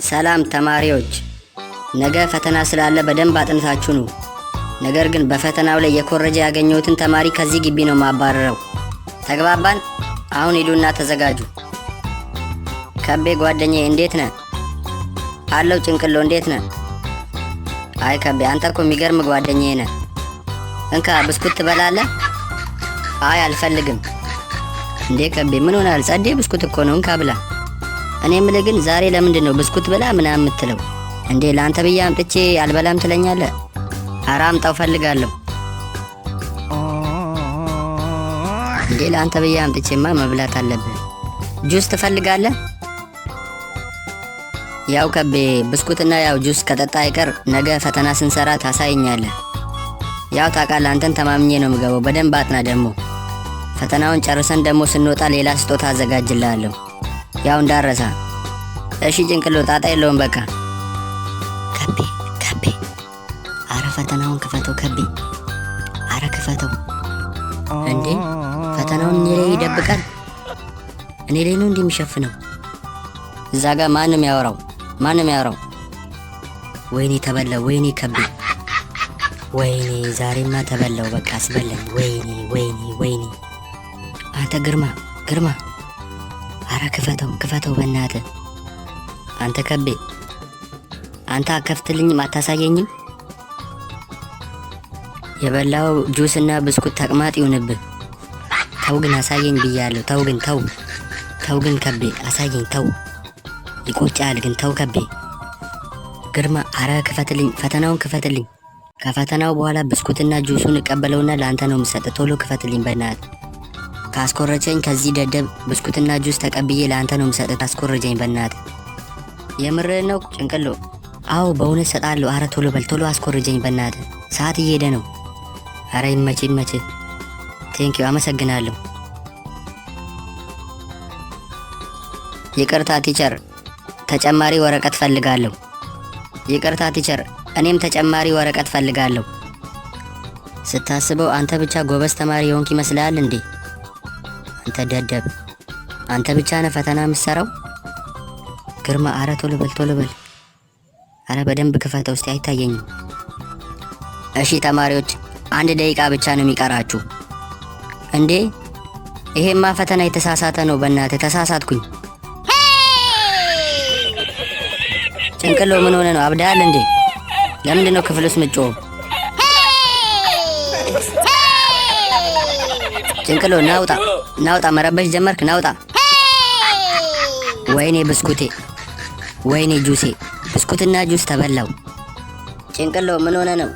ሰላም ተማሪዎች፣ ነገ ፈተና ስላለ በደንብ አጥንታችሁ ነው። ነገር ግን በፈተናው ላይ የኮረጀ ያገኘሁትን ተማሪ ከዚህ ግቢ ነው ማባረረው። ተግባባን? አሁን ሂዱና ተዘጋጁ። ከቤ ጓደኛዬ እንዴት ነህ? አለው ጭንቅሎ እንዴት ነህ? አይ ከቤ አንተ እኮ የሚገርም ጓደኛዬ ነህ። እንካ ብስኩት ትበላለህ? አይ አልፈልግም። እንዴ ከቤ ምን ሆናል? ጸዴ ብስኩት እኮ ነው፣ እንካ ብላ። እኔ የምልህ ግን ዛሬ ለምንድን ነው ብስኩት ብላ ምናምን የምትለው? እንዴ ለአንተ ብዬ አምጥቼ አልበላም ትለኛለህ? ኧረ አምጣው ፈልጋለሁ። እንዴ ለአንተ ብዬ አምጥቼማ መብላት አለብህ። ጁስ ትፈልጋለህ? ያው ከቤ ብስኩትና ያው ጁስ ከጠጣ አይቀር ነገ ፈተና ስንሰራ ታሳይኛለህ። ያው ታውቃለህ አንተን ተማምኜ ነው የምገባው። በደንብ አጥና ደግሞ። ፈተናውን ጨርሰን ደግሞ ስንወጣ ሌላ ስጦታ አዘጋጅልሃለሁ። ያው እንዳረሳ። እሺ ጭንቅሎ ጣጣ የለውም በቃ። ከቤ አረ ፈተናውን ክፈተው ከቤ፣ አረ ክፈተው። እንዴ ፈተናውን እኔ ላይ ይደብቃል? እኔ ላይ ነው እንደሚሸፍነው? እዛ ጋር ማንም ያወራው? ወይኔ ተበላው፣ ወይኔ ከቤ፣ ወይኔ ዛሬማ ተበላው በቃ አስበላኝ። ወይኔ አንተ ግርማ፣ አረ ክፈተው በእናትህ። አንተ ከቤ አንተ አከፍትልኝም አታሳየኝም? የበላው ጁስና ብስኩት ተቅማጥ ይሁንብህ። ተው ግን አሳየኝ ብያለሁ። ተው ግን ከቤ አሳየኝ። ተው ይቆጫል ግን ተው ከቤ። ግርማ አረ ክፈትልኝ፣ ፈተናውን ክፈትልኝ። ከፈተናው በኋላ ብስኩትና ጁሱን እቀበለውና ለአንተ ነው የምሰጥ። ቶሎ ክፈትልኝ በእናትህ። ካስኮረጀኝ ከዚህ ደደብ ብስኩትና ጁስ ተቀብዬ ለአንተ ነው የምሰጥ። ካስኮረጀኝ በእናትህ። የምርህን ነው ጭንቅሎ? አዎ በእውነት ሰጣለሁ። አረ ቶሎ በል ቶሎ አስኮረጀኝ በእናትህ፣ ሰዓት እየሄደ ነው። አረ ይመች። ቴንኪው አመሰግናለሁ። ይቅርታ ቲቸር፣ ተጨማሪ ወረቀት ፈልጋለሁ። ይቅርታ ቲቸር፣ እኔም ተጨማሪ ወረቀት ፈልጋለሁ። ስታስበው አንተ ብቻ ጎበዝ ተማሪ የሆንክ ይመስልሃል እንዴ? አንተ ደደብ፣ አንተ ብቻ ነህ ፈተና የምትሰራው? ግርማ አረ ቶሎ በል። አረ በደንብ ክፈተው እስቲ አይታየኝም። እሺ ተማሪዎች 1 ደቂቃ ብቻ ነው የሚቀራችሁ። እንዴ ይሄማ ፈተና የተሳሳተ ነው። በእናትህ ተሳሳትኩኝ። ጭንቅሎ ምን ሆነ ነው? አብዳል እንዴ? ለምንድን ነው ክፍል ውስጥ ምጮህ? ጭንቅሎ ናውጣ፣ መረበሽ ጀመርክ። ናውጣ። ወይኔ ብስኩቴ፣ ወይኔ ጁሴ፣ ብስኩትና ጁስ ተበላው። ጭንቅሎ ምን ሆነ ነው?